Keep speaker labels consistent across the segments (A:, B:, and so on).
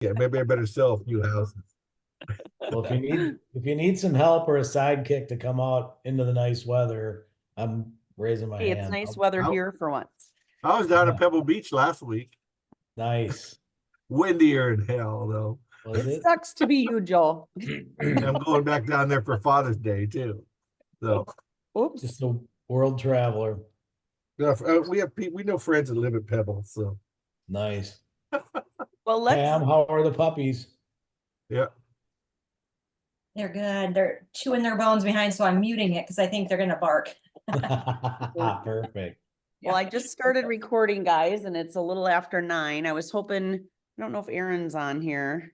A: Yeah, maybe I better sell a few houses.
B: Well, if you need some help or a sidekick to come out into the nice weather, I'm raising my
C: Hey, it's
B: hand.
C: nice weather
A: I,
C: here for once.
A: I was down at Pebble Beach last week.
B: Nice.
A: Windier in hell, though.
B: Was
C: It
B: it?
C: sucks to be you, Joel.
A: I'm going back down there for Father's Day too. So
C: Oops.
B: Just a world traveler.
A: yeah, we know friends that live at Pebble. So
B: Nice.
C: Well, let's
B: Pam, how are the puppies?
A: yeah,
D: They're good. They're chewing their bones behind, so I'm muting it because I think they're gonna bark.
B: Perfect.
C: Well, I just started recording, guys, and it's a little after 9. I was hoping, I don't know if Aaron's on here.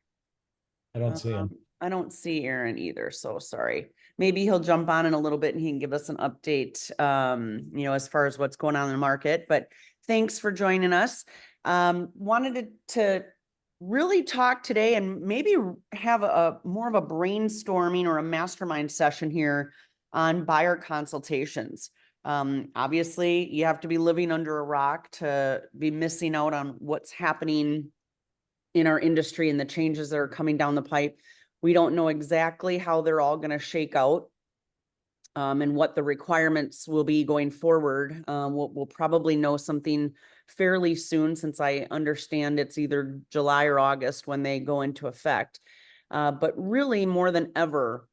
B: I don't see him.
C: I don't see Aaron either, so sorry. Maybe he'll jump on in a little bit and he can give us an update, as far as what's going on in the market. But thanks for joining us. Wanted to really talk today and maybe have a more of a brainstorming or a mastermind session here on buyer consultations. Obviously, you have to be living under a rock to be missing out on what's happening in our industry and the changes that are coming down the pipe. We don't know exactly how they're all going to shake out, and what the requirements will be going forward. We'll probably know something fairly soon, since I understand it's either July or August when they go into effect. But really, more than ever,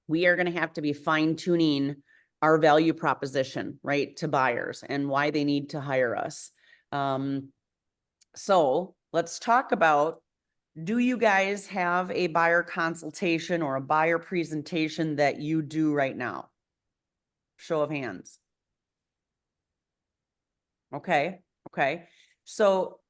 C: we are going to have to be fine tuning our value proposition, right, to buyers and why they need to hire us. So let's talk about, do you guys have a buyer consultation or a buyer presentation that you do right now? Show of hands. Okay. So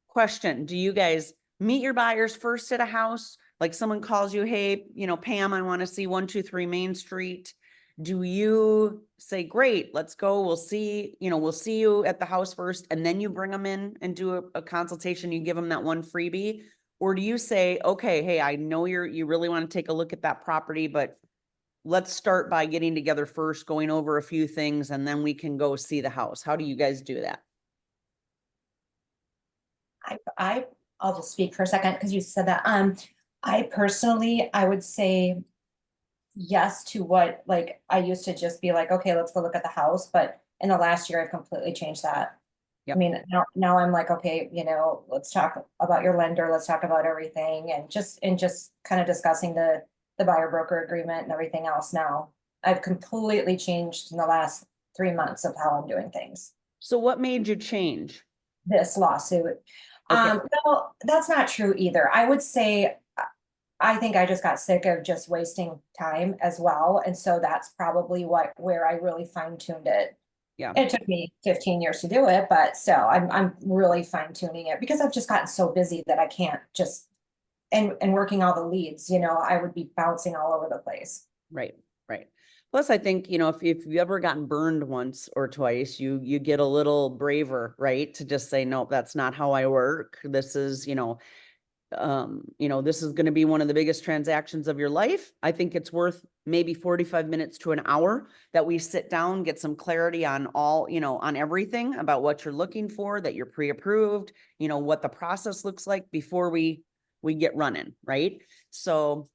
C: question, do you guys meet your buyers first at a house? Like someone calls you, hey, Pam, I want to see 123 Main Street. Do you say, great, let's go. We'll see you at the house first, and then you bring them in and do a consultation. You give them that one freebie, or do you say, okay, hey, I know you really want to take a look at that property, but let's start by getting together first, going over a few things, and then we can go see the house. How do you guys do that?
D: I'll just speak for a second because you said that. I personally, I would say yes to what, like, I used to just be like, okay, let's go look at the house. But in the last year, I've completely changed that. I
C: Yep.
D: mean, now I'm like, okay, let's talk about your lender. Let's talk about everything, and just kind of discussing the buyer broker agreement and everything else. Now I've completely changed in the last 3 months of how I'm doing things.
C: So what made you change?
D: This lawsuit.
C: Okay.
D: No, that's not true either. I would say I think I just got sick of just wasting time as well. And so that's probably where I really fine-tuned it.
C: Yeah.
D: It took me 15 years to do it, but still I'm really fine-tuning it because I've just gotten so busy that I can't just and working all the leads, I would be bouncing all over the place.
C: Right. Plus, I think, if you've ever gotten burned once or twice, you get a little braver, right? To just say, no, that's not how I work. This is, this is going to be one of the biggest transactions of your life. I think it's worth maybe 45 minutes to an hour that we sit down, get some clarity on all, on everything about what you're looking for, that you're pre-approved, what the process looks like before we get running, right? So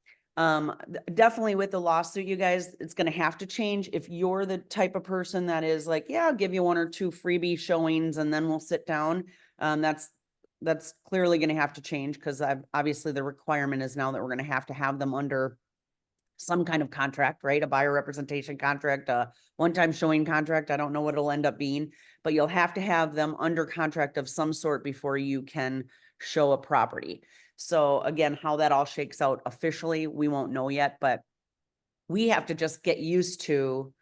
C: definitely with the lawsuit, you guys, it's going to have to change. If you're the type of person that is like, yeah, I'll give you 1 or 2 freebie showings and then we'll sit down. That's clearly going to have to change, because obviously the requirement is now that we're going to have them under some kind of contract, right? A buyer representation contract, a one-time showing contract. I don't know what it'll end up being, but you'll have to have them under contract of some sort before you can show a property. So again, how that all shakes out officially, we won't know yet, but we have to just get used to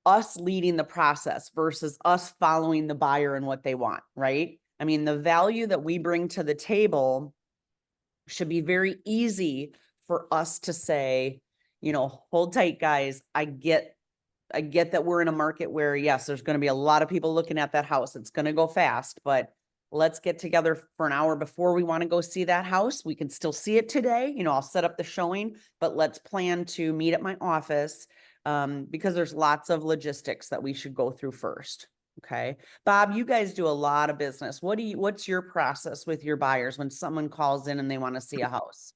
C: us leading the process versus us following the buyer and what they want, right? I mean, the value that we bring to the table should be very easy for us to say, hold tight, guys. I get that we're in a market where, yes, there's going to be a lot of people looking at that house. It's going to go fast, but let's get together for an hour before we want to go see that house. We can still see it today. I'll set up the showing, but let's plan to meet at my office, because there's lots of logistics that we should go through first. Okay. Bob, you guys do a lot of business. What's your process with your buyers when someone calls in and they want to see a house?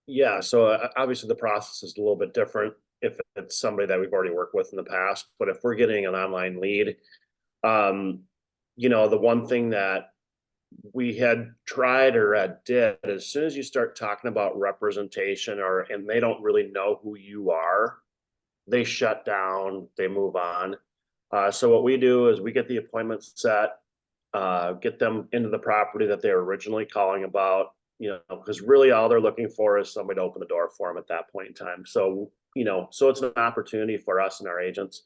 E: Yeah, so obviously the process is a little bit different if it's somebody that we've already worked with in the past, but if we're getting an online lead, the one thing that we had tried or did, as soon as you start talking about representation and they don't really know who you are, they shut down, they move on. So what we do is we get the appointment set, get them into the property that they're originally calling about, because really all they're looking for is somebody to open the door for them at that point in time. So, so it's an opportunity for us and our agents.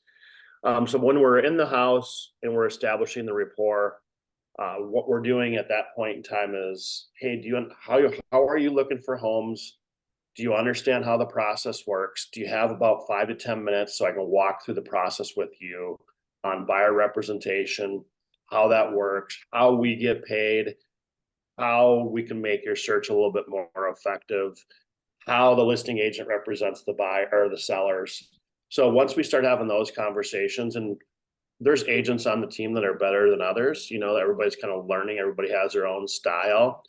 E: So when we're in the house and we're establishing the rapport, what we're doing at that point in time is, hey, how are you looking for homes? Do you understand how the process works? Do you have about 5 to 10 minutes so I can walk through the process with you on buyer representation, how that works, how we get paid, how we can make your search a little bit more effective, how the listing agent represents the buyer or the sellers. So once we start having those conversations, and there's agents on the team that are better than others, everybody's kind of learning, everybody has their own style.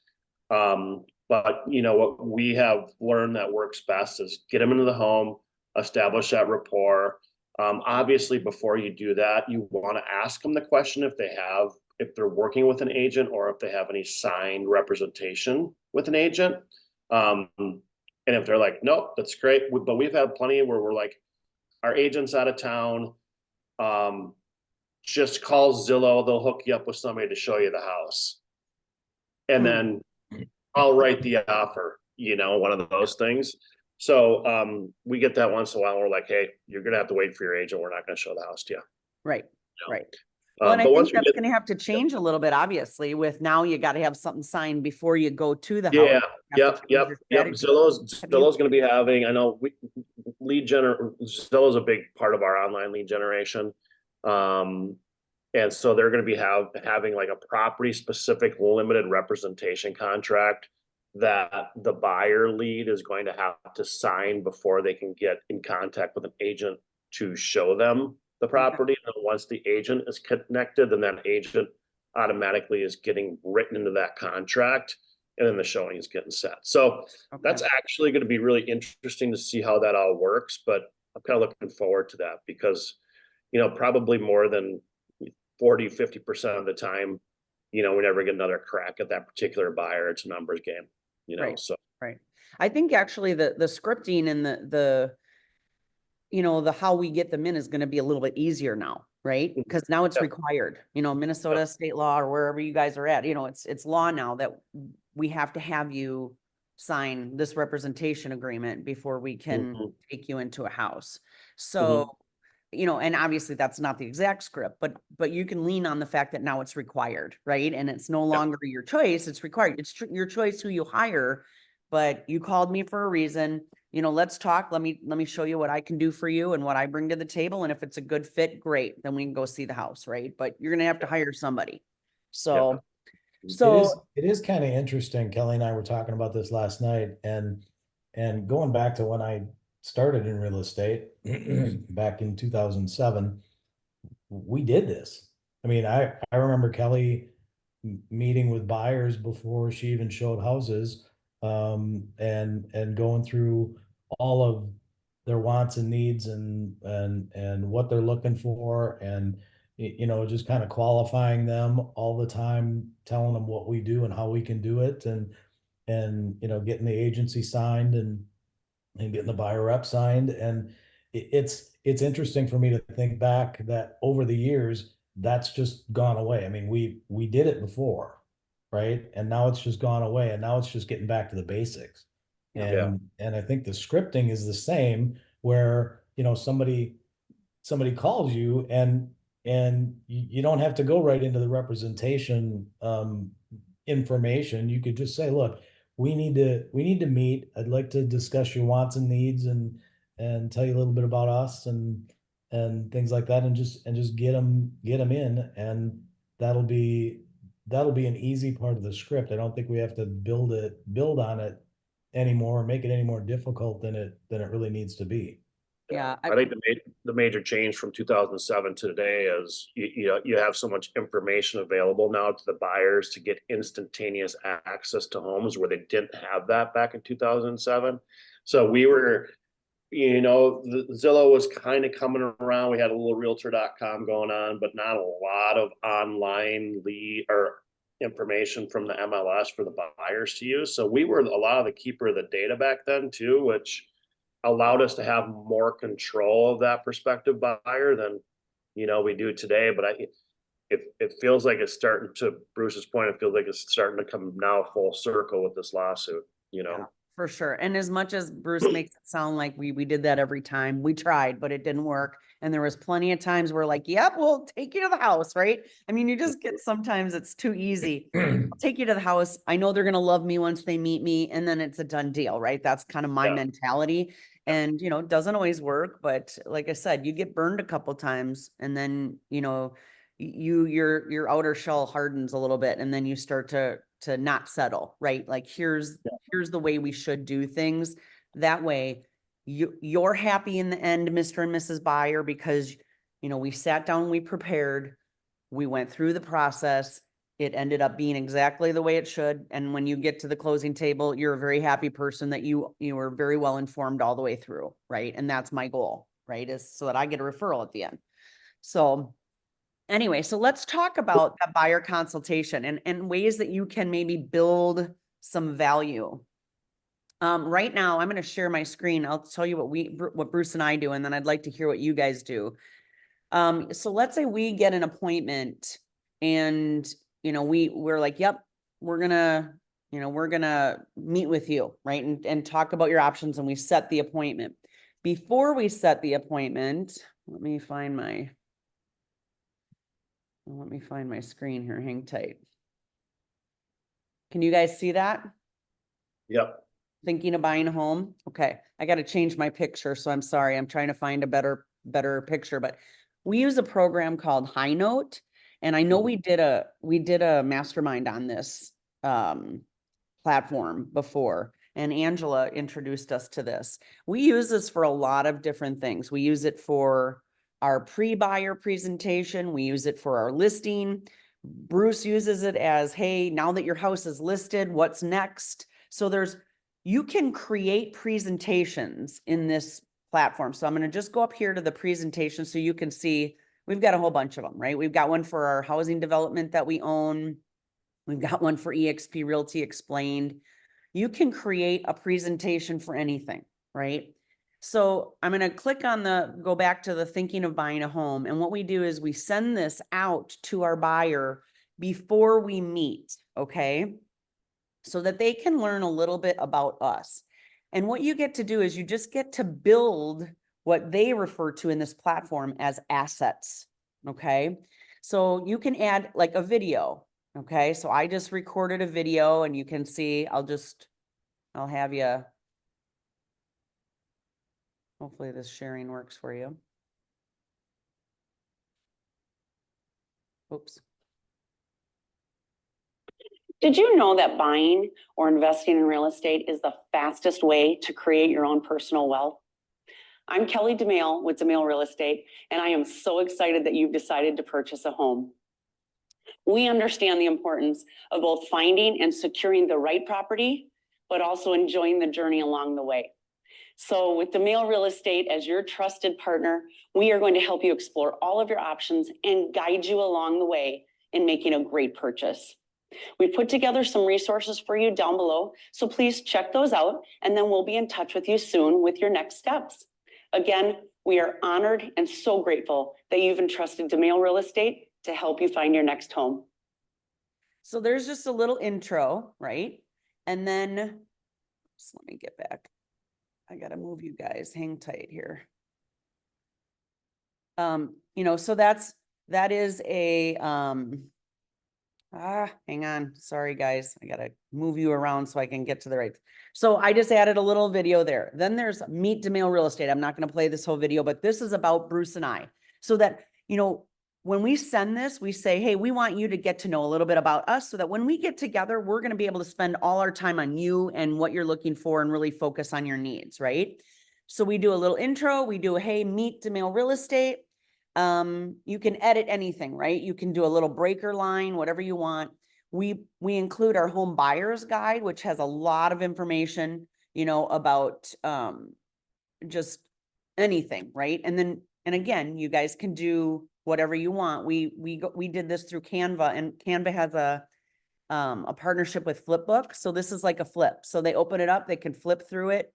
E: But what we have learned that works best is get them into the home, establish that rapport. Obviously, before you do that, you want to ask them the question if they're working with an agent or if they have any signed representation with an agent. And if they're like, nope, that's great. But we've had plenty where we're like, our agent's out of town. Just call Zillow. They'll hook you up with somebody to show you the house. And then I'll write the offer, one of those things. So we get that once in a while. We're like, hey, you're going to have to wait for your agent. We're not going to show the house to you.
C: Right. Right. Well, and I
E: But
C: think
E: once we
C: that's
E: get,
C: going to have to change a little bit, obviously, with now you got to have something signed before you go to the
E: yeah,
C: house. You have to
E: yep.
C: change your strategy.
E: Zillow's going to be having, I know Zillow's a big part of our online lead generation. And so they're going to be having like a property specific limited representation contract that the buyer lead is going to have to sign before they can get in contact with an agent to show them the property. And once the agent is connected, then that agent automatically is getting written into that contract, and then the showing is getting set. So that's actually going to be really interesting to see how that all works. But I'm kind of looking forward to that because, probably more than 40-50% of the time, we never get another crack at that particular buyer. It's a numbers game,
C: Right.
E: so.
C: Right. I think actually the scripting and the how we get them in is going to be a little bit easier now, right? Because now it's required, Minnesota state law or wherever you guys are at, it's law now that we have to have you sign this representation agreement before we can take you into a house. So, and obviously that's not the exact script, but you can lean on the fact that now it's required, right? And it's no longer your choice, it's required. It's your choice who you hire, but you called me for a reason. Let's talk. Let me show you what I can do for you and what I bring to the table. And if it's a good fit, great. Then we can go see the house, right? But you're going to have to hire somebody. So,
B: it is kind of interesting. Kelly and I were talking about this last night, and going back to when I started in real estate back in 2007, we did this. I mean, I remember Kelly meeting with buyers before she even showed houses, and going through all of their wants and needs and what they're looking for, and just kind of qualifying them all the time, telling them what we do and how we can do it, and getting the agency signed and getting the buyer rep signed. And it's interesting for me to think back that over the years that's just gone away. I mean, we did it before, right? And now it's just gone away, and now it's just getting back to the basics. And I think the scripting is the same, where somebody calls you, and you don't have to go right into the representation information. You could just say, look, we need to meet. I'd like to discuss your wants and needs, and tell you a little bit about us and things like that, and just get them in, and that'll be an easy part of the script. I don't think we have to build on it anymore, or make it any more difficult than it really needs to be.
C: Yeah.
E: I think the major change from 2007 to today is you have so much information available now to the buyers to get instantaneous access to homes where they didn't have that back in 2007. So we were, the Zillow was kind of coming around. We had a little realtor.com going on, but not a lot of online lead or information from the MLS for the buyers to use. So we were a lot of the keeper of the data back then too, which allowed us to have more control of that prospective buyer than we do today. But it feels like it's starting to Bruce's point. It feels like it's starting to come now full circle with this lawsuit.
C: Yeah, for sure. And as much as Bruce makes it sound like we did that every time, we tried, but it didn't work. And there was plenty of times where like, yep, we'll take you to the house, right? I mean, you just get, sometimes it's too easy. I'll take you to the house. I know they're going to love me once they meet me, and then it's a done deal, right? That's kind of my mentality. And, it doesn't always work, but like I said, you get burned a couple times, and then, your outer shell hardens a little bit, and then you start to not settle, right? Like here's the way we should do things. That way you're happy in the end, Mr. and Mrs. Buyer, because, we sat down, we prepared, we went through the process. It ended up being exactly the way it should. And when you get to the closing table, you're a very happy person that you were very well informed all the way through. Right. And that's my goal, right? Is so that I get a referral at the end. So anyway, so let's talk about that buyer consultation and ways that you can maybe build some value. Right now, I'm going to share my screen. I'll tell you what Bruce and I do, and then I'd like to hear what you guys do. So let's say we get an appointment, and we're like, yep, we're gonna meet with you, right, and talk about your options, and we set the appointment. Before we set the appointment, let me find my screen here. Hang tight. Can you guys see that?
E: Yep.
C: Thinking of buying a home? Okay. I got to change my picture. So I'm sorry. I'm trying to find a better picture, but we use a program called High Note. And I know we did a mastermind on this platform before, and Angela introduced us to this. We use this for a lot of different things. We use it for our pre-buyer presentation. We use it for our listing. Bruce uses it as, hey, now that your house is listed, what's next? So you can create presentations in this platform. So I'm going to just go up here to the presentation so you can see we've got a whole bunch of them, right? We've got one for our housing development that we own. We've got one for eXp Realty Explained. You can create a presentation for anything, right? So I'm going to go back to the thinking of buying a home. And what we do is we send this out to our buyer before we meet, okay? So that they can learn a little bit about us. And what you get to do is you just get to build what they refer to in this platform as assets. Okay. So you can add like a video. Okay. So I just recorded a video, and you can see, I'll have you, hopefully this sharing works for you. Oops. Did you know that buying or investing in real estate is the fastest way to create your own personal wealth? I'm Kelly DeMail with DeMail Real Estate, and I am so excited that you've decided to purchase a home. We understand the importance of both finding and securing the right property, but also enjoying the journey along the way. So with DeMail Real Estate as your trusted partner, we are going to help you explore all of your options and guide you along the way in making a great purchase. We put together some resources for you down below, so please check those out, and then we'll be in touch with you soon with your next steps. Again, we are honored and so grateful that you've entrusted DeMail Real Estate to help you find your next home. So there's just a little intro, right? And then, let me get back. I got to move you guys. Hang tight here. So that is a, hang on. Sorry, guys. I got to move you around so I can get to the right. So I just added a little video there. Then there's Meet DeMail Real Estate. I'm not going to play this whole video, but this is about Bruce and I, so that, when we send this, we say, hey, we want you to get to know a little bit about us, so that when we get together, we're going to be able to spend all our time on you and what you're looking for and really focus on your needs, right? So we do a little intro, we do a, hey, meet DeMille Real Estate. You can edit anything, right? You can do a little breaker line, whatever you want. We include our home buyer's guide, which has a lot of information, about just anything, right? And again, you guys can do whatever you want. We did this through Canva, and Canva has a partnership with Flipbook. So this is like a flip. So they open it up, they can flip through it,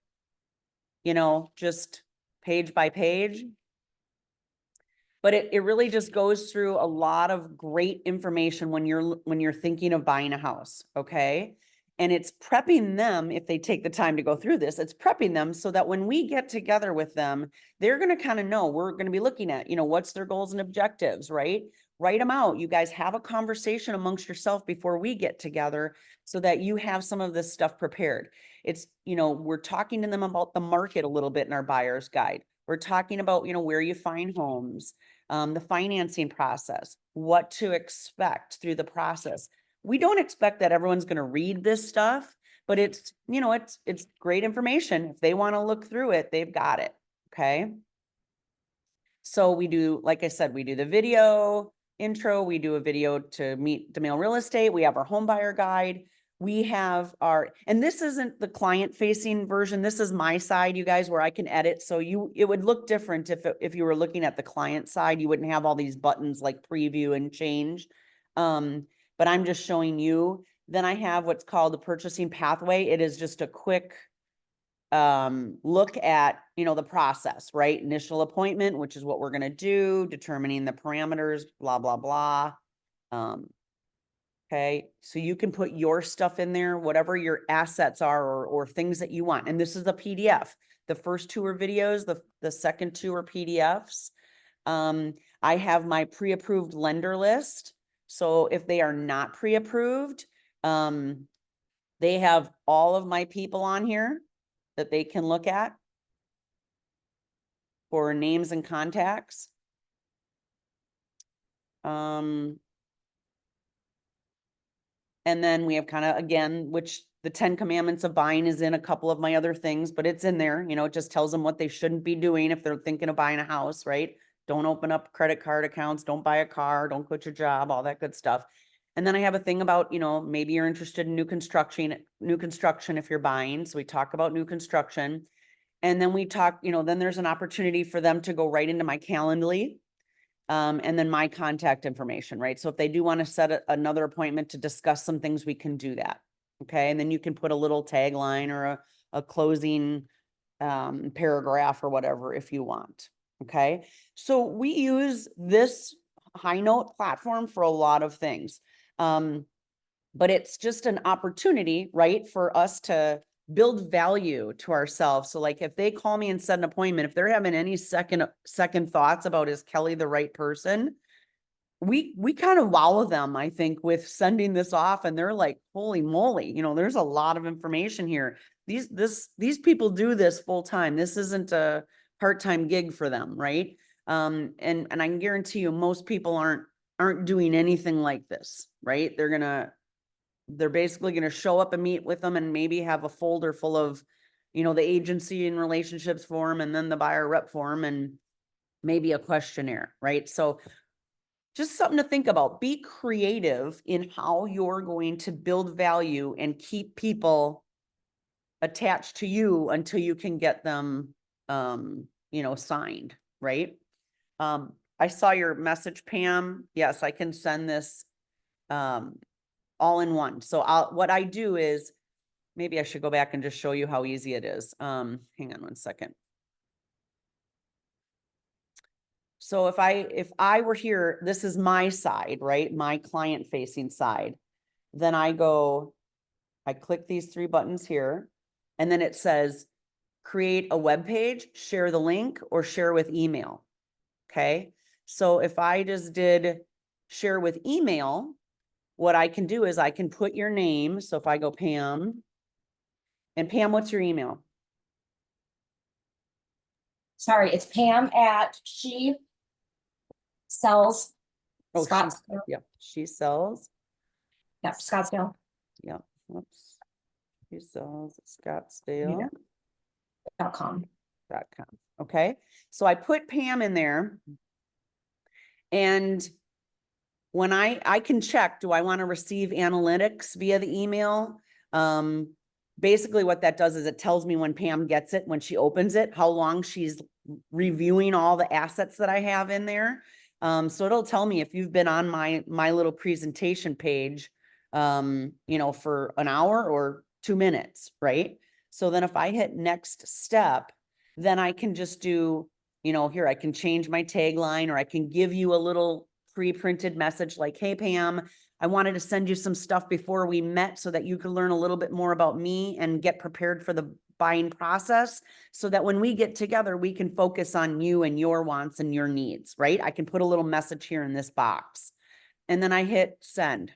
C: just page by page. But it really just goes through a lot of great information when you're thinking of buying a house, okay? And it's prepping them, if they take the time to go through this, it's prepping them so that when we get together with them, they're going to kind of know, we're going to be looking at, what's their goals and objectives, right? Write them out. You guys have a conversation amongst yourself before we get together so that you have some of this stuff prepared. It's, we're talking to them about the market a little bit in our buyer's guide. We're talking about, where you find homes, the financing process, what to expect through the process. We don't expect that everyone's going to read this stuff, but it's, it's great information. If they want to look through it, they've got it. Okay. So we do, like I said, we do the video intro. We do a video to meet DeMille Real Estate. We have our home buyer guide. We have and this isn't the client facing version. This is my side, you guys, where I can edit. So it would look different if you were looking at the client side. You wouldn't have all these buttons like preview and change. But I'm just showing you. Then I have what's called the purchasing pathway. It is just a quick look at, the process, right? Initial appointment, which is what we're going to do, determining the parameters, blah, blah, blah. Okay. So you can put your stuff in there, whatever your assets are, or things that you want. And this is a PDF. The first two are videos. The second two are PDFs. I have my pre-approved lender list. So if they are not pre-approved, they have all of my people on here that they can look at for names and contacts. And then we have kind of, again, which the 10 commandments of buying is in a couple of my other things, but it's in there, it just tells them what they shouldn't be doing if they're thinking of buying a house, right? Don't open up credit card accounts, don't buy a car, don't quit your job, all that good stuff. And then I have a thing about, maybe you're interested in new construction if you're buying. So we talk about new construction. And then we talk, then there's an opportunity for them to go right into my Calendly. And then my contact information, right? So if they do want to set another appointment to discuss some things, we can do that. Okay. And then you can put a little tagline or a closing paragraph or whatever if you want. Okay. So we use this high note platform for a lot of things. But it's just an opportunity, right, for us to build value to ourselves. So like if they call me and set an appointment, if they're having any second thoughts about, is Kelly the right person? We kind of wow them, I think, with sending this off, and they're like, holy moly, there's a lot of information here. These people do this full time. This isn't a part-time gig for them, right? And I can guarantee you most people aren't doing anything like this, right? They're basically going to show up and meet with them and maybe have a folder full of, the agency and relationships form, and then the buyer rep form, and maybe a questionnaire, right? So just something to think about. Be creative in how you're going to build value and keep people attached to you until you can get them, signed, right? I saw your message, Pam. Yes, I can send this, all in one. So what I do is, maybe I should go back and just show you how easy it is. Hang on one second. So if I were here, this is my side, right? My client facing side. Then I click these three buttons here, and then it says, create a web page, share the link, or share with email. Okay. So if I just did share with email, what I can do is I can put your name. So if I go Pam, and Pam, what's your email?
D: Sorry, it's Pam at she sells
C: Oh,
D: Scottsdale.
C: yeah, she sells.
D: Yep, Scottsdale.
C: Yeah, whoops. She sells Scottsdale.
D: .com.
C: Okay, so I put Pam in there. And when I can check, do I want to receive analytics via the email? Basically what that does is it tells me when Pam gets it, when she opens it, how long she's reviewing all the assets that I have in there. So it'll tell me if you've been on my little presentation page, for an hour or 2 minutes, right? So then if I hit next step, then I can just do, here, I can change my tagline, or I can give you a little pre-printed message like, hey, Pam, I wanted to send you some stuff before we met so that you could learn a little bit more about me and get prepared for the buying process, so that when we get together, we can focus on you and your wants and your needs, right? I can put a little message here in this box, and then I hit send.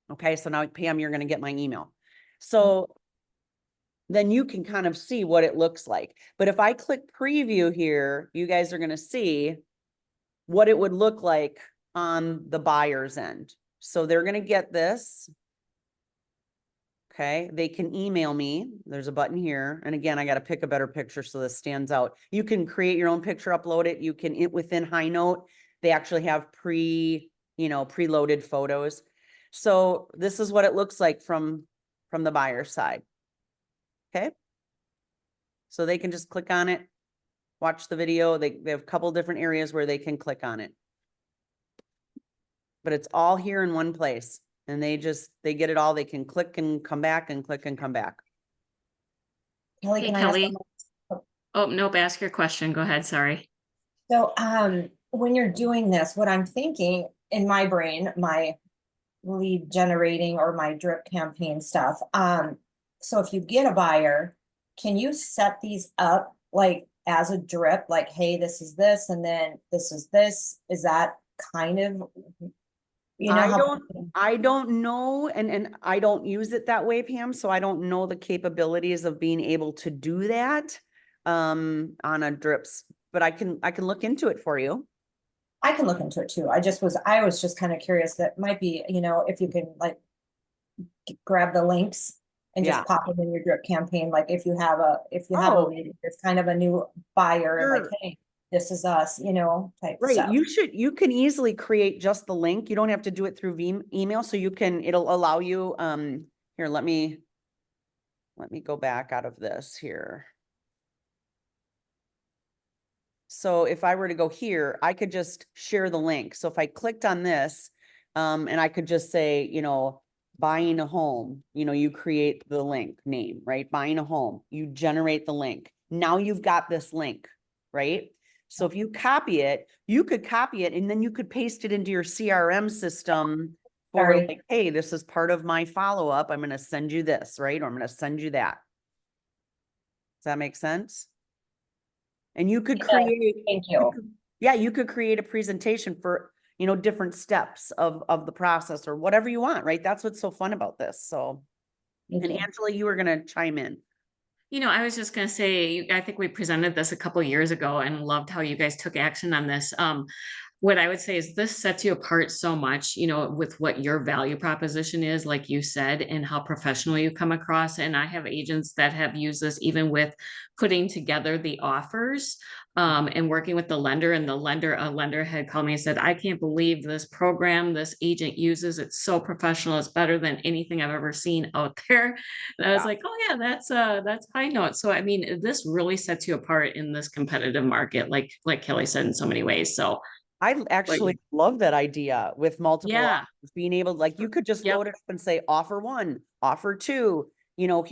C: Okay, so now, Pam, you're going to get my email. So then you can kind of see what it looks like. But if I click preview here, you guys are going to see what it would look like on the buyer's end. So they're going to get this. Okay, they can email me. There's a button here. And again, I got to pick a better picture so this stands out. You can create your own picture, upload it. You can, within High Note, they actually have preloaded photos. So this is what it looks like from the buyer's side. Okay. So they can just click on it, watch the video. They have a couple different areas where they can click on it. But it's all here in one place. And they get it all. They can click and come back and click and come back.
D: Kelly,
F: Hey,
D: can I ask
F: Kelly. Oh, nope, ask your question. Go ahead, sorry.
D: So, when you're doing this, what I'm thinking in my brain, my lead generating or my drip campaign stuff. So if you get a buyer, can you set these up like as a drip, like, hey, this is this, and then this is this? Is that kind of,
C: I don't know, and I don't use it that way, Pam, so I don't know the capabilities of being able to do that on a drips, but I can look into it for you.
D: I can look into it too. I was just kind of curious. That might be, if you can like grab the links and just pop it in your drip campaign. Like if you have a lead, it's kind of a new buyer and like, hey, this is us, type stuff.
C: You can easily create just the link. You don't have to do it through email. So it'll allow you, here, let me go back out of this here. So if I were to go here, I could just share the link. So if I clicked on this, and I could just say, buying a home, you create the link name, right? Buying a home, you generate the link. Now you've got this link, right? So if you copy it, you could copy it and then you could paste it into your CRM system for like, hey, this is part of my follow-up. I'm going to send you this, right? Or I'm going to send you that. Does that make sense? And you could create,
D: thank you.
C: You could create a presentation for, different steps of the process or whatever you want, right? That's what's so fun about this. So, and Angela, you were going to chime in.
F: I was just going to say, I think we presented this a couple years ago and loved how you guys took action on this. What I would say is this sets you apart so much, with what your value proposition is, like you said, and how professional you come across. And I have agents that have used this even with putting together the offers and working with the lender. And a lender had called me and said, I can't believe this program this agent uses. It's so professional. It's better than anything I've ever seen out there. And I was like, oh yeah, that's High Note. So, I mean, this really sets you apart in this competitive market, like Kelly said, in so many ways. So
C: I actually love that idea with multiple offers, being able, like, you could just load it up and say offer 1, offer 2,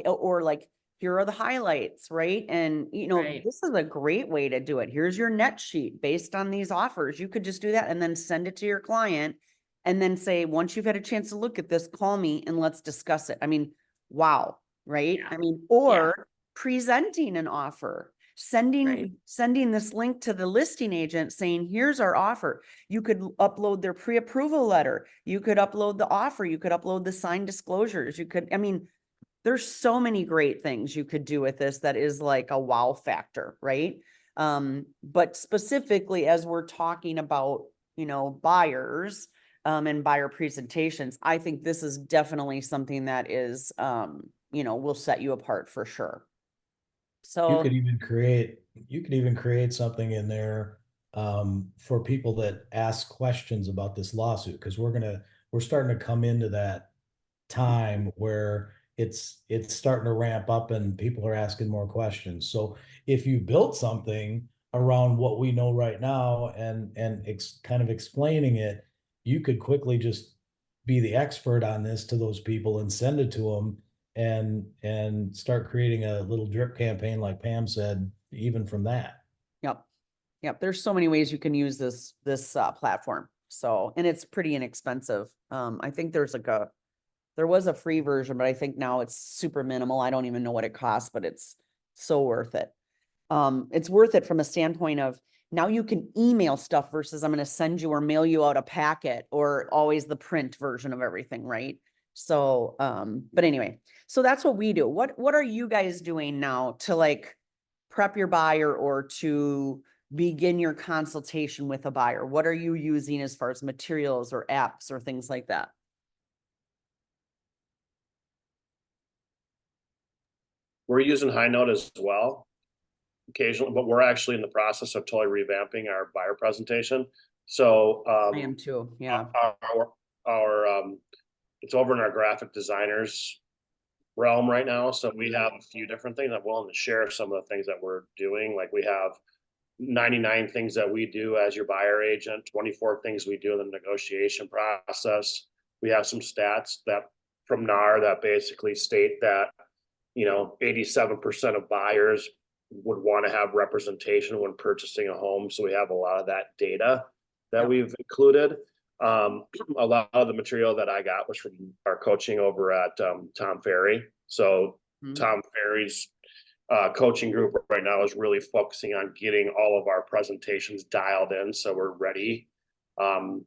C: or like, here are the highlights, right? And, this is a great way to do it. Here's your net sheet based on these offers. You could just do that and then send it to your client and then say, once you've had a chance to look at this, call me and let's discuss it. I mean, wow. Right. I mean, or presenting an offer. Sending this link to the listing agent saying, here's our offer. You could upload their pre-approval letter. You could upload the offer. You could upload the signed disclosures. There's so many great things you could do with this that is like a wow factor, right? But specifically as we're talking about, buyers and buyer presentations, I think this is definitely something that is, will set you apart for sure. So,
B: You could even create something in there for people that ask questions about this lawsuit, because we're starting to come into that time where it's starting to ramp up and people are asking more questions. So if you built something around what we know right now and kind of explaining it, you could quickly just be the expert on this to those people and send it to them and start creating a little drip campaign like Pam said, even from that.
C: yep. Yep. There's so many ways you can use this platform. So, and it's pretty inexpensive. I think there was a free version, but I think now it's super minimal. I don't even know what it costs, but it's so worth it. It's worth it from a standpoint of now you can email stuff versus I'm going to send you or mail you out a packet or always the print version of everything, right? So, but anyway, so that's what we do. What are you guys doing now to like prep your buyer or to begin your consultation with a buyer? What are you using as far as materials or apps or things like that?
E: We're using High Note as well occasionally, but we're actually in the process of totally revamping our buyer presentation. So
C: I am too. Yeah.
E: our it's over in our graphic designers realm right now. So we have a few different things. I'm willing to share some of the things that we're doing. Like we have 99 things that we do as your buyer agent, 24 things we do in the negotiation process. We have some stats that from NAR that basically state that 87% of buyers would want to have representation when purchasing a home. So we have a lot of that data that we've included. A lot of the material that I got was from our coaching over at Tom Ferry. So Tom Ferry's coaching group right now is really focusing on getting all of our presentations dialed in so we're ready.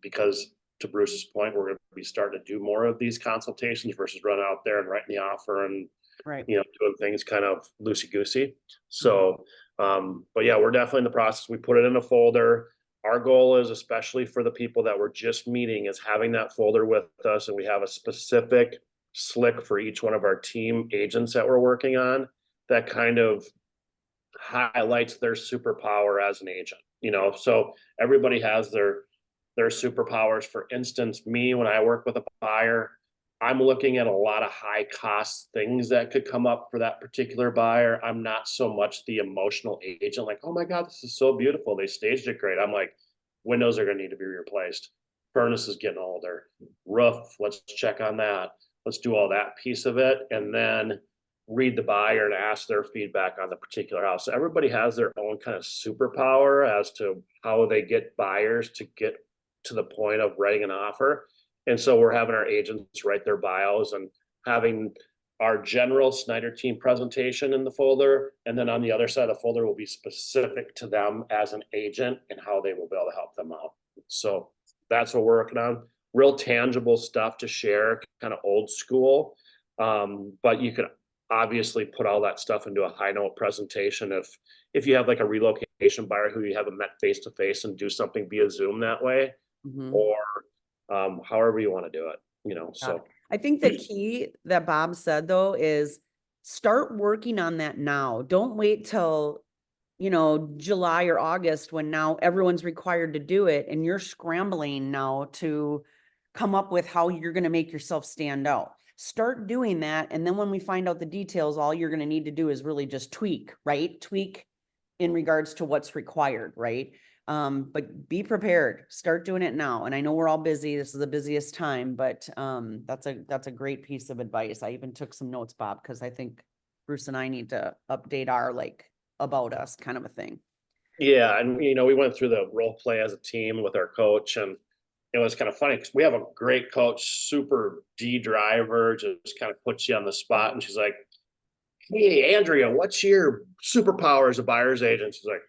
E: Because to Bruce's point, we're going to be starting to do more of these consultations versus run out there and writing the offer and doing things kind of loosey-goosey. So, but yeah, we're definitely in the process. We put it in a folder. Our goal is, especially for the people that we're just meeting, is having that folder with us, and we have a specific slick for each one of our team agents that we're working on that kind of highlights their superpower as an agent. So everybody has their superpowers. For instance, me, when I work with a buyer, I'm looking at a lot of high cost things that could come up for that particular buyer. I'm not so much the emotional agent, like, oh my God, this is so beautiful. They staged it great. I'm like, windows are going to need to be replaced. Furnace is getting older. Roof, let's check on that. Let's do all that piece of it. And then read the buyer and ask their feedback on the particular house. So everybody has their own kind of superpower as to how they get buyers to get to the point of writing an offer. And so we're having our agents write their bios and having our general Snyder team presentation in the folder. And then on the other side of the folder will be specific to them as an agent and how they will be able to help them out. So that's what we're working on. Real tangible stuff to share, kind of old school. But you can obviously put all that stuff into a High Note presentation. If you have like a relocation buyer who you haven't met face to face and do something via Zoom that way, or however you want to do it, so.
C: I think the key that Bob said though is start working on that now. Don't wait till, July or August when now everyone's required to do it and you're scrambling now to come up with how you're going to make yourself stand out. Start doing that. And then when we find out the details, all you're going to need to do is really just tweak, right? Tweak in regards to what's required, right? But be prepared, start doing it now. And I know we're all busy. This is the busiest time, but that's a great piece of advice. I even took some notes, Bob, because I think Bruce and I need to update our about us kind of a thing.
E: Yeah. And, we went through the role play as a team with our coach, and it was kind of funny because we have a great coach, super D driver, just kind of puts you on the spot. And she's like, hey, Andrea, what's your superpower as a buyer's agent? She's like,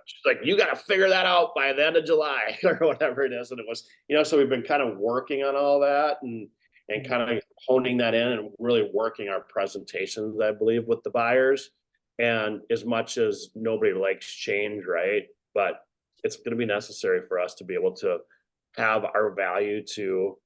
E: she's like, you got to figure that out by the end of July or whatever it is. And it was, so we've been kind of working on all that and kind of honing that in and really working our presentations, I believe, with the buyers. And as much as nobody likes change, right? But it's going to be necessary for us to be able to have our value to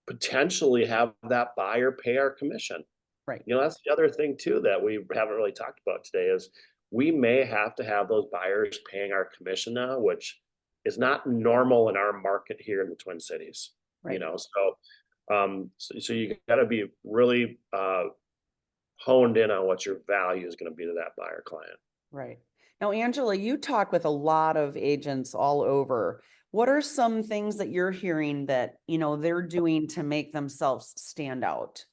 E: potentially have that buyer pay our commission.
C: Right.
E: You know, that's the other thing too that we haven't really talked about today is we may have to have those buyers paying our commission now, which is not normal in our market here in the Twin Cities. You
C: Right.
E: know, so you got to be really honed in on what your value is going to be to that buyer client.
C: Right. Now, Angela, you talk with a lot of agents all over. What are some things that you're hearing that, they're doing to make themselves stand out?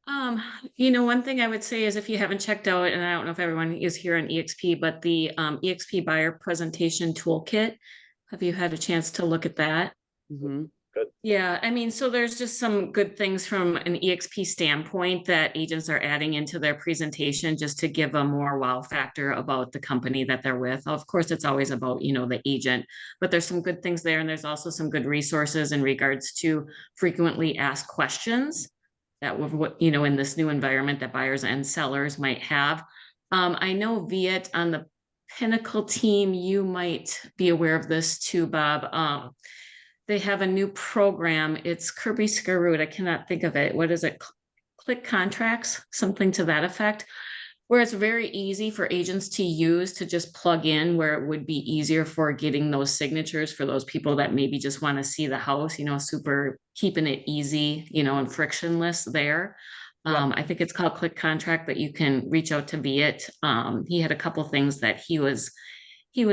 F: One thing I would say is if you haven't checked out, and I don't know if everyone is here on EXP, but the EXP buyer presentation toolkit, have you had a chance to look at that?
C: Mm-hmm.
F: Yeah, I mean, so there's just some good things from an EXP standpoint that agents are adding into their presentation just to give a more wow factor about the company that they're with. Of course, it's always about, the agent, but there's some good things there. And there's also some good resources in regards to frequently asked questions that would, in this new environment that buyers and sellers might have. I know Viet on the Pinnacle team, you might be aware of this too, Bob. They have a new program. It's Kirby Scarroot. I cannot think of it. What is it? Click contracts, something to that effect, where it's very easy for agents to use to just plug in where it would be easier for getting those signatures for those people that maybe just want to see the house, super keeping it easy, and frictionless there.
C: Yep.
F: I think it's called Click Contract, but you can reach out to Viet. He had a couple things that he was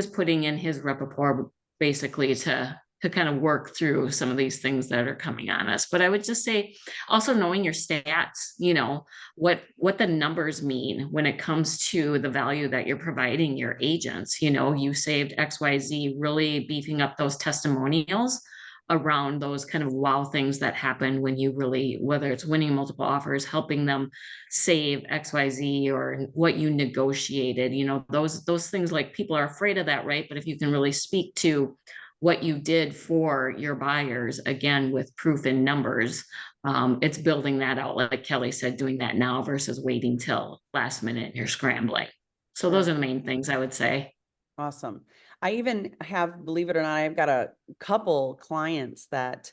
F: putting in his repertoire basically to kind of work through some of these things that are coming on us. But I would just say also knowing your stats, what the numbers mean when it comes to the value that you're providing your agents. You saved XYZ, really beefing up those testimonials around those kind of wow things that happen when you really, whether it's winning multiple offers, helping them save XYZ, or what you negotiated, those things, like, people are afraid of that, right? But if you can really speak to what you did for your buyers, again, with proof in numbers, it's building that out, like Kelly said, doing that now versus waiting till last minute and you're scrambling. So those are the main things I would say.
C: Awesome. I even have, believe it or not, I've got a couple clients that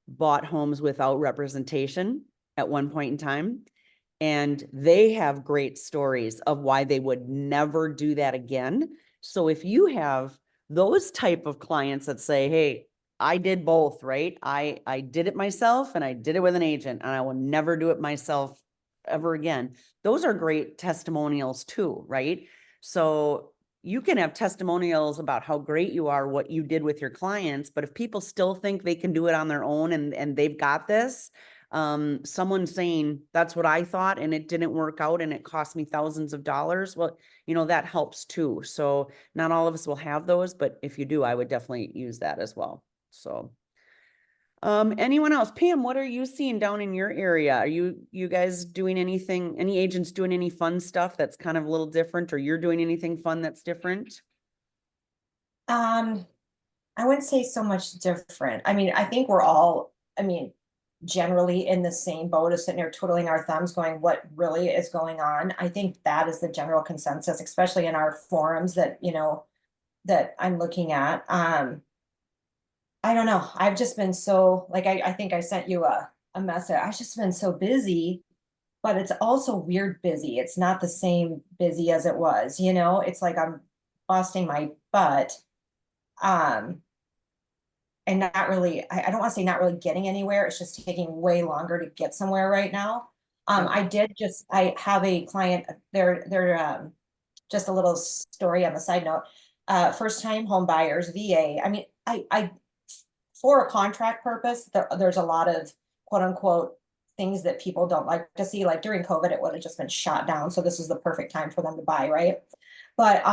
C: bought homes without representation at one point in time. And they have great stories of why they would never do that again. So if you have those type of clients that say, hey, I did both, right? I did it myself and I did it with an agent, and I will never do it myself ever again. Those are great testimonials too, right? So you can have testimonials about how great you are, what you did with your clients, but if people still think they can do it on their own and they've got this, someone saying that's what I thought and it didn't work out and it cost me thousands of dollars, well, that helps too. So not all of us will have those, but if you do, I would definitely use that as well. So anyone else? Pam, what are you seeing down in your area? Are you guys doing anything, any agents doing any fun stuff that's kind of a little different, or you're doing anything fun that's different?
D: I wouldn't say so much different. I mean, I think we're all, generally in the same boat as sitting there twiddling our thumbs going, what really is going on? I think that is the general consensus, especially in our forums that, that I'm looking at. I don't know. I've just been so, like, I think I sent you a message. I've just been so busy, but it's also weird busy. It's not the same busy as it was, it's like I'm busting my butt. And not really, I don't want to say not really getting anywhere. It's just taking way longer to get somewhere right now. I have a client, they're just a little story on the side note. First time home buyers, VA. I mean, I for a contract purpose, there's a lot of quote unquote things that people don't like to see. Like during COVID, it would have just been shot down. So this is the perfect time for them to buy, right? But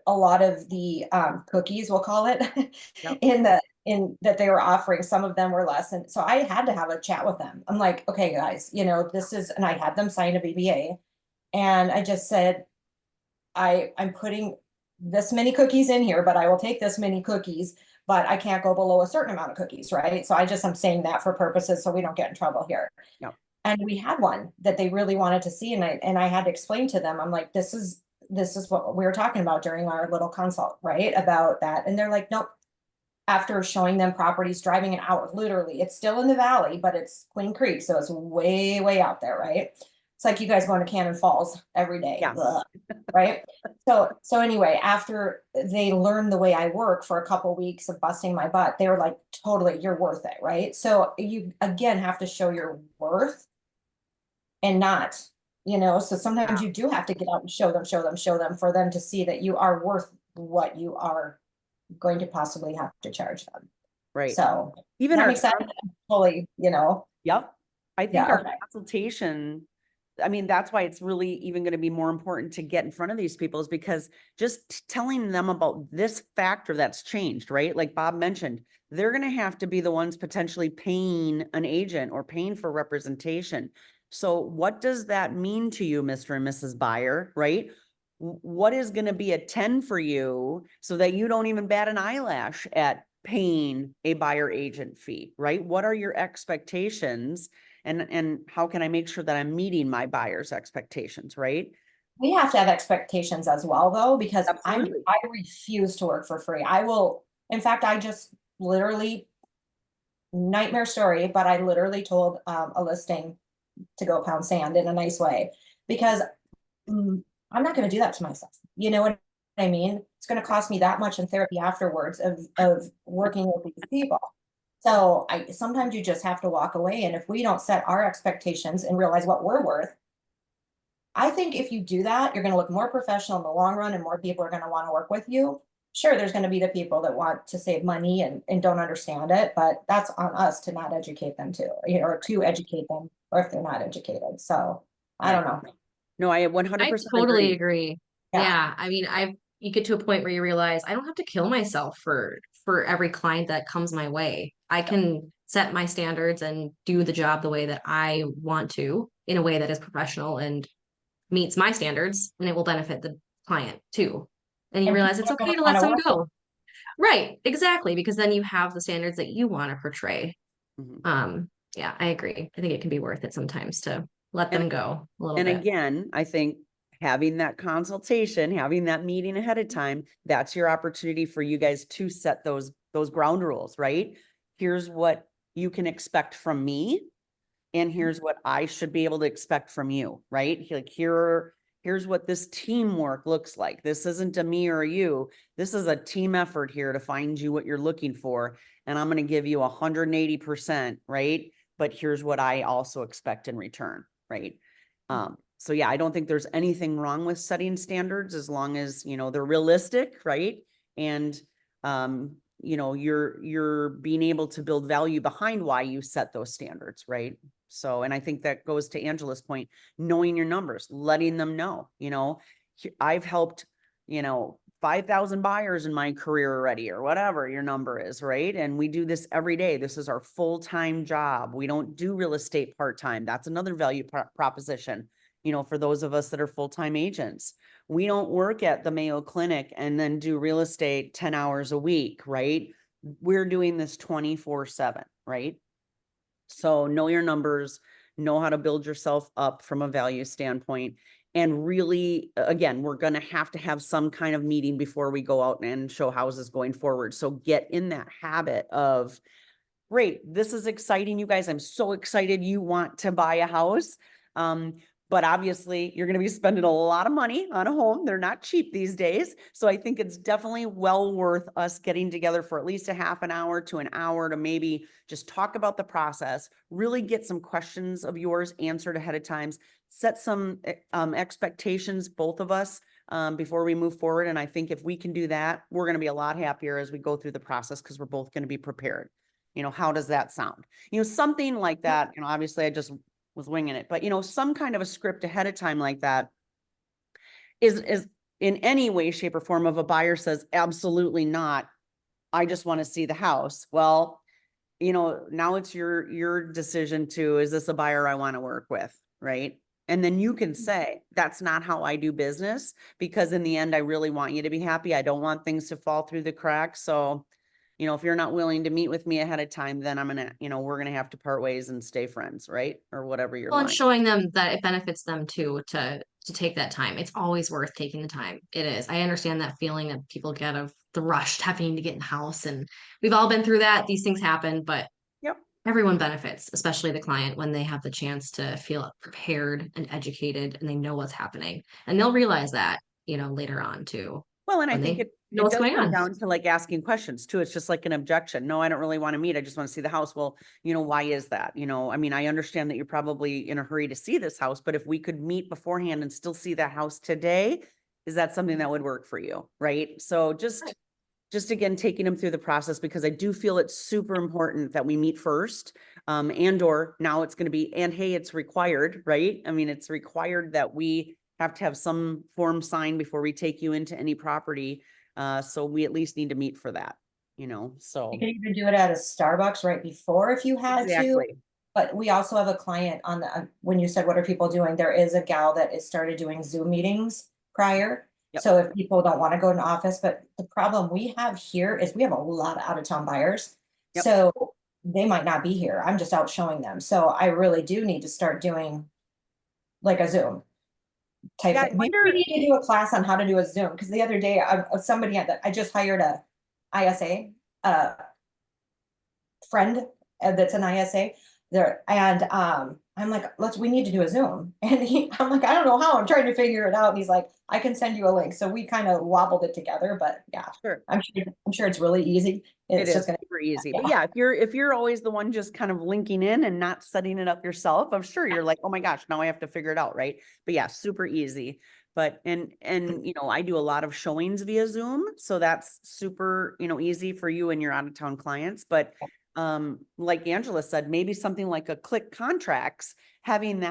D: a lot of the cookies, we'll call it,
C: Yep.
D: in that they were offering, some of them were less. And so I had to have a chat with them. I'm like, okay, guys, this is, and I had them sign a BBA. And I just said, I'm putting this many cookies in here, but I will take this many cookies, but I can't go below a certain amount of cookies, right? So I'm saying that for purposes so we don't get in trouble here.
C: Yep.
D: And we had one that they really wanted to see, and I had to explain to them, I'm like, this is what we were talking about during our little consult, right? About that. And they're like, nope, after showing them properties, driving an hour, literally, it's still in the valley, but it's Queen Creek, so it's way, way out there, right? It's like you guys going to Cannon Falls every day.
C: Yeah.
D: Ugh, right? So anyway, after they learned the way I work for a couple weeks of busting my butt, they were like, totally, you're worth it, right? So you again have to show your worth and not, so sometimes you do have to get out and show them for them to see that you are worth what you are going to possibly have to charge them.
C: Right.
D: So
C: Even
D: that
C: our,
D: makes sense fully,
C: yep. I think
D: Yeah,
C: our
D: okay.
C: consultation, I mean, that's why it's really even going to be more important to get in front of these people, is because just telling them about this factor that's changed, right? Like Bob mentioned, they're going to have to be the ones potentially paying an agent or paying for representation. So what does that mean to you, Mr. and Mrs. Buyer, right? What is going to be a 10 for you so that you don't even bat an eyelash at paying a buyer agent fee, right? What are your expectations? And how can I make sure that I'm meeting my buyer's expectations, right?
D: We have to have expectations as well, though, because
C: Absolutely.
D: I refuse to work for free. I will, in fact, I just literally, nightmare story, but I literally told a listing to go pound sand in a nice way, because I'm not going to do that to myself. You know what I mean? It's going to cost me that much in therapy afterwards of working with these people. So sometimes you just have to walk away. And if we don't set our expectations and realize what we're worth, I think if you do that, you're going to look more professional in the long run, and more people are going to want to work with you. Sure, there's going to be the people that want to save money and don't understand it, but that's on us to not educate them too, or to educate them, or if they're not educated. So I don't know.
C: No, I
F: I
C: 100%
F: totally
C: agree.
F: agree.
D: Yeah.
F: Yeah, I mean, you get to a point where you realize I don't have to kill myself for every client that comes my way. I can set my standards and do the job the way that I want to, in a way that is professional and meets my standards, and it will benefit the client too. And you
D: And
F: realize
D: people
F: it's
D: are
F: okay
D: gonna
F: to let
D: wanna
F: some
D: work
F: go. Right, exactly, because then you have the standards that you want to portray.
C: Mhm.
F: Yeah, I agree. I think it can be worth it sometimes to let them go a little
C: And
F: bit.
C: again, I think having that consultation, having that meeting ahead of time, that's your opportunity for you guys to set those ground rules, right? Here's what you can expect from me, and here's what I should be able to expect from you, right? Like here's what this teamwork looks like. This isn't a me or a you. This is a team effort here to find you what you're looking for. And I'm going to give you 180%, right? But here's what I also expect in return, right? So yeah, I don't think there's anything wrong with setting standards as long as, they're realistic, right? And, you're being able to build value behind why you set those standards, right? So, and I think that goes to Angela's point, knowing your numbers, letting them know, I've helped, 5,000 buyers in my career already, or whatever your number is, right? And we do this every day. This is our full-time job. We don't do real estate part-time. That's another value proposition, for those of us that are full-time agents. We don't work at the Mayo Clinic and then do real estate 10 hours a week, right? We're doing this 24/7, right? So know your numbers, know how to build yourself up from a value standpoint. And really, again, we're going to have some kind of meeting before we go out and show houses going forward. So get in that habit of, great, this is exciting, you guys. I'm so excited you want to buy a house. But obviously you're going to be spending a lot of money on a home. They're not cheap these days. So I think it's definitely well worth us getting together for at least a half an hour to an hour to maybe just talk about the process, really get some questions of yours answered ahead of time, set some expectations, both of us, before we move forward. And I think if we can do that, we're going to be a lot happier as we go through the process, because we're both going to be prepared. How does that sound? Something like that, obviously I just was winging it, but some kind of a script ahead of time like that is in any way, shape, or form of a buyer says, absolutely not, I just want to see the house. Well, now it's your decision to, is this a buyer I want to work with, right? And then you can say, that's not how I do business, because in the end, I really want you to be happy. I don't want things to fall through the cracks. So, if you're not willing to meet with me ahead of time, then we're going to have to part ways and stay friends, right? Or whatever your
F: Well, and
C: line.
F: showing them that it benefits them too to take that time. It's always worth taking the time. It is. I understand that feeling that people get of
G: the rushed having to get in the house. And we've all been through that. These things happen, but
C: Yep.
G: everyone benefits, especially the client, when they have the chance to feel prepared and educated and they know what's happening. And they'll realize that, later on too.
C: Well, and I
G: when
C: think
G: they
C: it
G: know what's
C: does
G: going
C: come
G: on.
C: down to like asking questions too. It's just like an objection. No, I don't really want to meet. I just want to see the house. Well, why is that? I mean, I understand that you're probably in a hurry to see this house, but if we could meet beforehand and still see that house today, is that something that would work for you? Right. So just again, taking them through the process, because I do feel it's super important that we meet first. And/or now it's going to be, and hey, it's required, right? I mean, it's required that we have to have some form signed before we take you into any property. So we at least need to meet for that, so.
D: You could even do it at a Starbucks right before if you had to.
C: Exactly.
D: But we also have a client on the, when you said, what are people doing? There is a gal that has started doing Zoom meetings prior.
C: Yep.
D: So if people don't want to go in office, but the problem we have here is we have a lot of out of town buyers.
C: Yep.
D: So they might not be here. I'm just out showing them. So I really do need to start doing like a Zoom type
C: Yeah, I
D: thing. Maybe
C: wonder-
D: we need to do a class on how to do a Zoom, because the other day somebody I just hired a ISA, friend that's an ISA there, and I'm like, we need to do a Zoom, and I'm like, I don't know how, I'm trying to figure it out, and he's like, I can send you a link. So we kind of wobbled it together, but yeah,
C: Sure.
D: I'm sure it's really easy.
C: It
D: It's
C: is
D: just gonna,
C: super easy. But yeah, if you're always the one just kind of linking in and not setting it up yourself, I'm sure you're like, oh my gosh, now I have to figure it out, right? But yeah, super easy. But and I do a lot of showings via Zoom, so that's super, easy for you and your out of town clients. But like Angela said, maybe something like a click contracts, having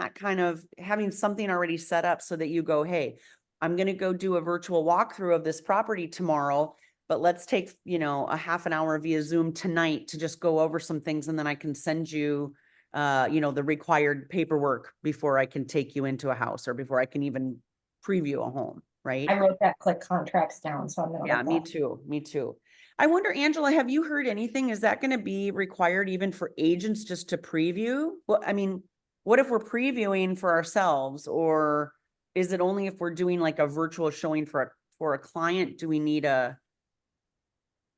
C: something already set up so that you go, hey, I'm going to go do a virtual walkthrough of this property tomorrow, but let's take, a half an hour via Zoom tonight to just go over some things. And then I can send you, the required paperwork before I can take you into a house or before I can even preview a home. Right.
D: I wrote that click contracts down, so I'm gonna.
C: Yeah,
D: look
C: me
D: that.
C: too. Me too. I wonder, Angela, have you heard anything? Is that going to be required even for agents just to preview? Well, I mean, what if we're previewing for ourselves, or is it only if we're doing like a virtual showing for a client? Do we need
F: I've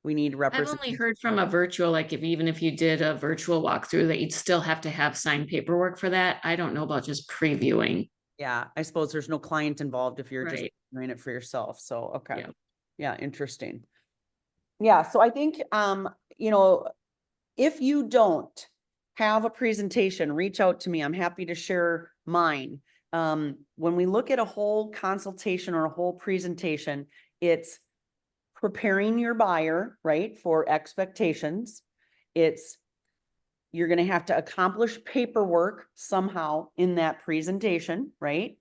C: representation?
F: only heard from a virtual, like even if you did a virtual walkthrough, that you'd still have to have signed paperwork for that. I don't know about just previewing.
C: Yeah, I suppose there's no client involved if you're just
F: Right.
C: doing it for yourself. So, okay.
F: Yeah.
C: Yeah, interesting. Yeah, so I think, if you don't have a presentation, reach out to me. I'm happy to share mine. When we look at a whole consultation or a whole presentation, it's preparing your buyer, right, for expectations. You're going to have to accomplish paperwork somehow in that presentation, right?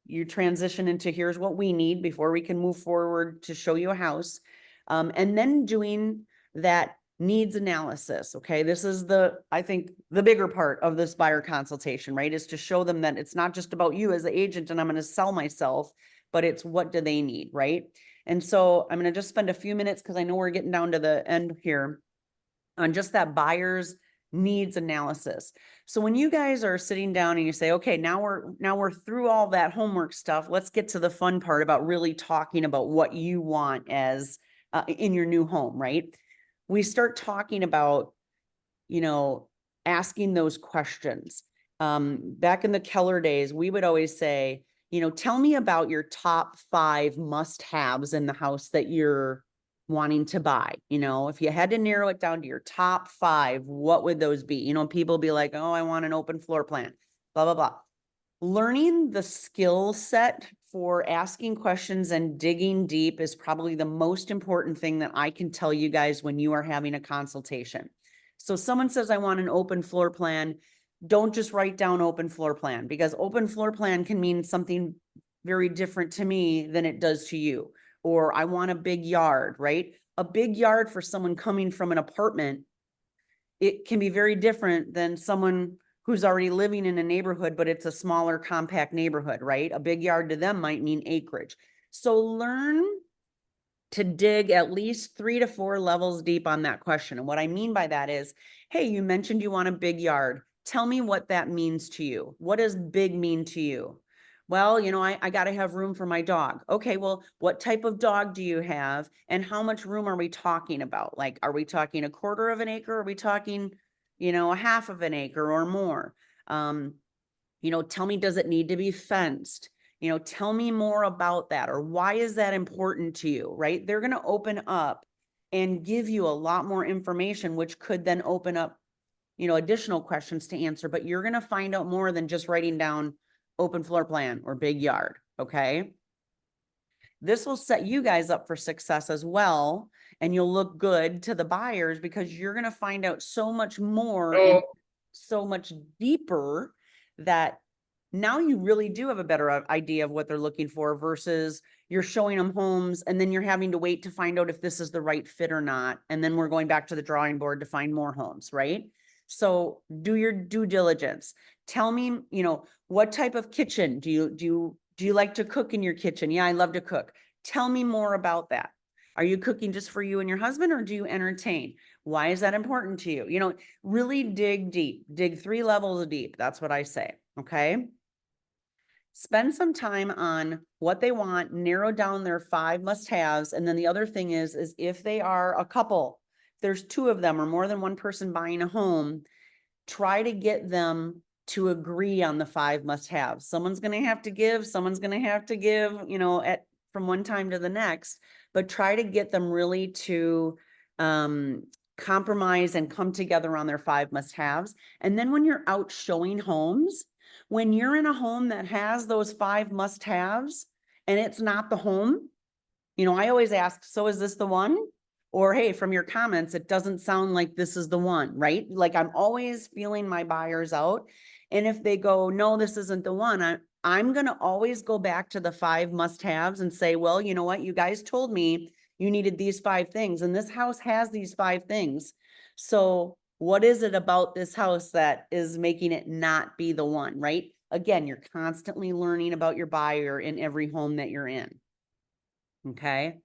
C: You transition into here's what we need before we can move forward to show you a house. And then doing that needs analysis. Okay. This is I think the bigger part of this buyer consultation, right? Is to show them that it's not just about you as the agent and I'm going to sell myself, but it's what do they need, right? And so I'm going to just spend a few minutes, because I know we're getting down to the end here, on just that buyer's needs analysis. So when you guys are sitting down and you say, okay, now we're through all that homework stuff, let's get to the fun part about really talking about what you want as in your new home, right? We start talking about, asking those questions. Back in the Keller days, we would always say, tell me about your top 5 must-haves in the house that you're wanting to buy. If you had to narrow it down to your top 5, what would those be? People be like, oh, I want an open floor plan, blah, blah, blah. Learning the skill set for asking questions and digging deep is probably the most important thing that I can tell you guys when you are having a consultation. So someone says, I want an open floor plan. Don't just write down open floor plan, because open floor plan can mean something very different to me than it does to you. Or I want a big yard, right? A big yard for someone coming from an apartment, it can be very different than someone who's already living in a neighborhood, but it's a smaller, compact neighborhood, right? A big yard to them might mean acreage. So learn to dig at least 3 to 4 levels deep on that question. And what I mean by that is, hey, you mentioned you want a big yard. Tell me what that means to you. What does big mean to you? Well, I gotta have room for my dog. Okay, well, what type of dog do you have? And how much room are we talking about? Like, are we talking a quarter of an acre? Are we talking, a half of an acre or more? Tell me, does it need to be fenced? Tell me more about that, or why is that important to you, right? They're gonna open up and give you a lot more information, which could then open up, additional questions to answer, but you're gonna find out more than just writing down open floor plan or big yard, okay? This will set you guys up for success as well, and you'll look good to the buyers because you're going to find out so much more and so much deeper that now you really do have a better idea of what they're looking for versus you're showing them homes and then you're having to wait to find out if this is the right fit or not. And then we're going back to the drawing board to find more homes, right? So do your due diligence. Tell me, what type of kitchen do you like to cook in your kitchen? Yeah, I love to cook. Tell me more about that. Are you cooking just for you and your husband, or do you entertain? Why is that important to you? Really dig deep, dig 3 levels deep. That's what I say. Okay. Spend some time on what they want, narrow down their 5 must-haves. And then the other thing is if they are a couple, there's 2 of them or more than one person buying a home, try to get them to agree on the 5 must-haves. Someone's going to have to give, from one time to the next, but try to get them really to compromise and come together on their 5 must-haves. And then when you're out showing homes, when you're in a home that has those 5 must-haves and it's not the home, I always ask, so is this the one? Or, hey, from your comments, it doesn't sound like this is the one, right? Like, I'm always feeling my buyers out. And if they go, no, this isn't the one, I'm going to always go back to the 5 must-haves and say, well, you know what? You guys told me you needed these 5 things, and this house has these 5 things. So what is it about this house that is making it not be the one, right? Again, you're constantly learning about your buyer in every home that you're in. Okay.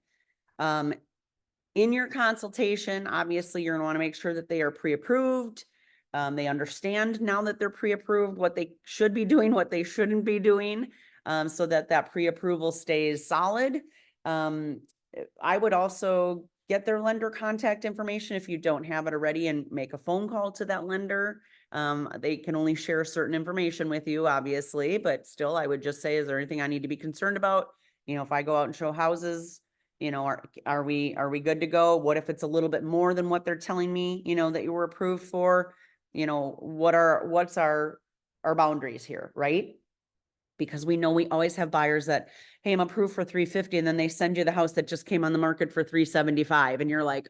C: In your consultation, obviously, you're going to want to make sure that they are pre-approved. They understand now that they're pre-approved, what they should be doing, what they shouldn't be doing, so that pre-approval stays solid. I would also get their lender contact information if you don't have it already and make a phone call to that lender. They can only share certain information with you, obviously, but still, I would just say, is there anything I need to be concerned about? If I go out and show houses, are we good to go? What if it's a little bit more than what they're telling me, that you were approved for? What's our boundaries here, right? Because we know we always have buyers that, hey, I'm approved for 350, and then they send you the house that just came on the market for 375, and you're like,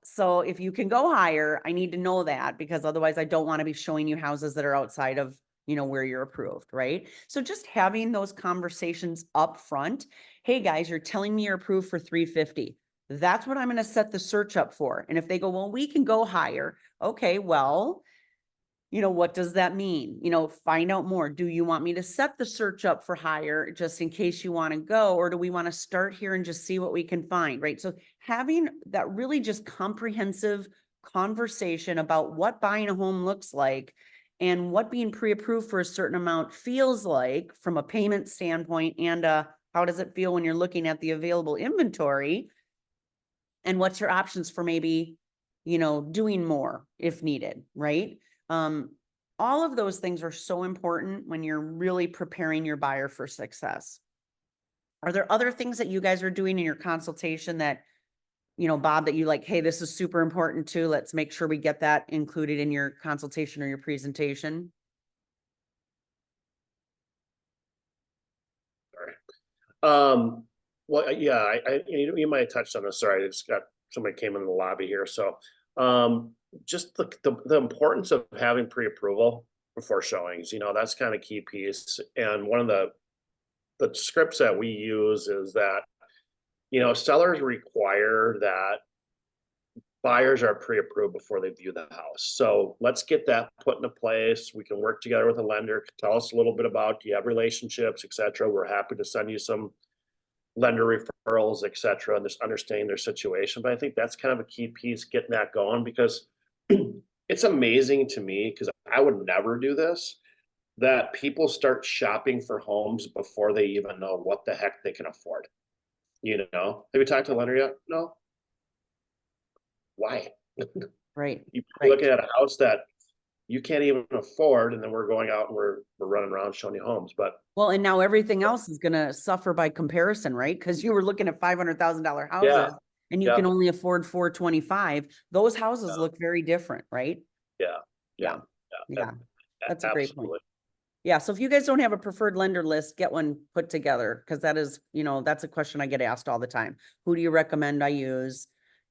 C: so if you can go higher, I need to know that, because otherwise I don't want to be showing you houses that are outside of, where you're approved, right? So just having those conversations up front. Hey guys, you're telling me you're approved for 350. That's what I'm going to set the search up for. And if they go, well, we can go higher. Okay, well, what does that mean? Find out more. Do you want me to set the search up for higher just in case you want to go, or do we want to start here and just see what we can find, right? So having that really just comprehensive conversation about what buying a home looks like and what being pre-approved for a certain amount feels like from a payment standpoint, and how does it feel when you're looking at the available inventory, and what's your options for maybe, doing more if needed, right? All of those things are so important when you're really preparing your buyer for success. Are there other things that you guys are doing in your consultation that, Bob, that you like, hey, this is super important too. Let's make sure we get that included in your consultation or your presentation?
E: Sorry. Well, yeah, you might have touched on this. Sorry, I just got somebody came in the lobby here. So, just the importance of having pre-approval before showings, that's kind of key piece. And one of the scripts that we use is that, sellers require that buyers are pre-approved before they view the house. So let's get that put into place. We can work together with a lender. Tell us a little bit about, do you have relationships, etc. We're happy to send you some lender referrals, etc., and just understanding their situation. But I think that's kind of a key piece, getting that going, because it's amazing to me, because I would never do this, that people start shopping for homes before they even know what the heck they can afford. You know, have you talked to a lender yet? No. Why?
C: Right,
E: You're
C: right.
E: looking at a house that you can't even afford, and then we're going out and we're running around showing you homes. But
C: Well, and now everything else is gonna suffer by comparison, right? Because you were looking at $500,000
E: yeah,
C: houses and you
E: yeah,
C: can only afford 425. Those houses
E: Yeah.
C: look very different, right?
E: yeah,
C: Yeah.
E: yeah,
C: Yeah, that's a great point.
E: absolutely.
C: Yeah, so if you guys don't have a preferred lender list, get one put together, because that is, that's a question I get asked all the time. Who do you recommend I use?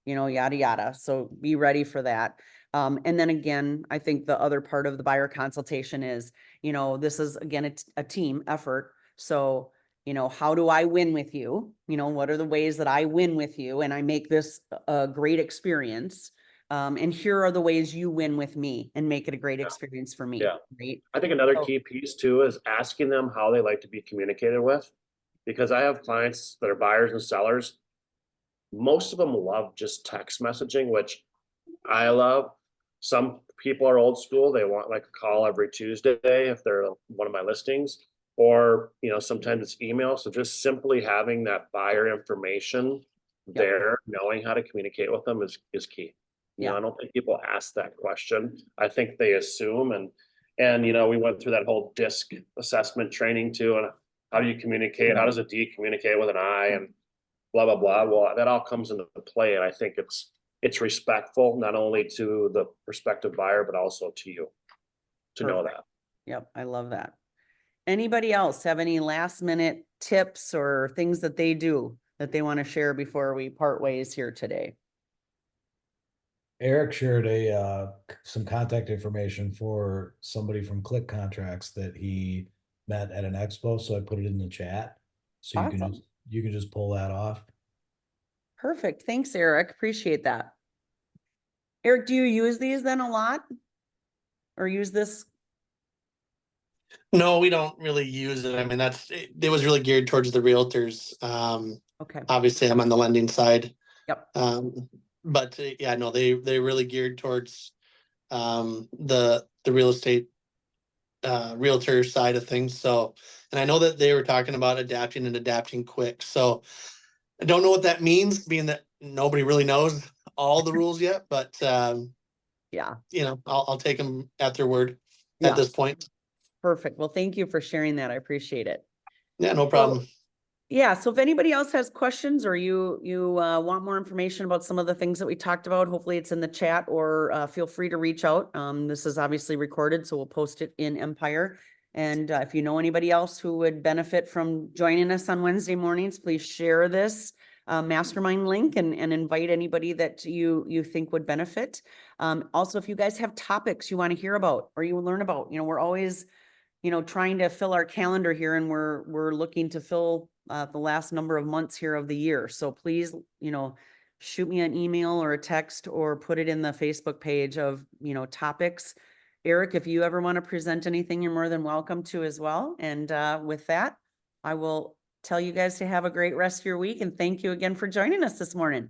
C: Yada, yada. So be ready for that. And then again, I think the other part of the buyer consultation is, this is again, a team effort. So, how do I win with you? What are the ways that I win with you and I make this a great experience? And here are the ways you win with me and make it a great experience for me.
E: Yeah.
C: Right.
E: I think another
C: So-
E: key piece too is asking them how they like to be communicated with. Because I have clients that are buyers and sellers. Most of them love just text messaging, which I love. Some people are old school. They want like a call every Tuesday if they're one of my listings, or, sometimes it's email. So just simply having that buyer information there, knowing how to communicate with them is key.
C: Yeah.
E: I don't think people ask that question. I think they assume, and we went through that whole DISC assessment training too. And how do you communicate? How does a D communicate with an I, and blah, blah, blah. Well, that all comes into play. And I think it's respectful, not only to the prospective buyer, but also to you to know
C: Perfect.
E: that.
C: Yep, I love that. Anybody else have any last minute tips or things that they do that they want to share before we part ways here today?
B: Eric shared some contact information for somebody from Click Contracts that he met at an expo, so I put it in the chat. So
C: Awesome.
B: you can just pull that off.
C: Perfect. Thanks, Eric. Appreciate that. Eric, do you use these then a lot? Or use this?
H: No, we don't really use it. I mean, it was really geared towards the realtors.
C: Okay.
H: Obviously I'm on the lending side.
C: Yep.
H: But yeah, no, they really geared towards the real estate realtor side of things. So, and I know that they were talking about adapting quick. So I don't know what that means, being that nobody really knows all the rules yet, but
C: Yeah.
H: I'll take them at their word
C: Yeah.
H: at this point.
C: Perfect. Well, thank you for sharing that. I appreciate it.
H: Yeah, no problem.
C: Yeah, so if anybody else has questions or you want more information about some of the things that we talked about, hopefully it's in the chat, or feel free to reach out. This is obviously recorded, so we'll post it in Empire. And if you know anybody else who would benefit from joining us on Wednesday mornings, please share this mastermind link and invite anybody that you think would benefit. Also, if you guys have topics you want to hear about or you learn about, we're always trying to fill our calendar here, and we're looking to fill the last number of months here of the year. So please, shoot me an email or a text or put it in the Facebook page of, topics. Eric, if you ever want to present anything, you're more than welcome to as well. And with that, I will tell you guys to have a great rest of your week. And thank you again for joining us this morning.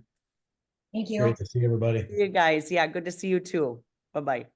D: Thank you.
B: Great to see everybody.
C: See you guys. Yeah, good to see you too. Bye-bye.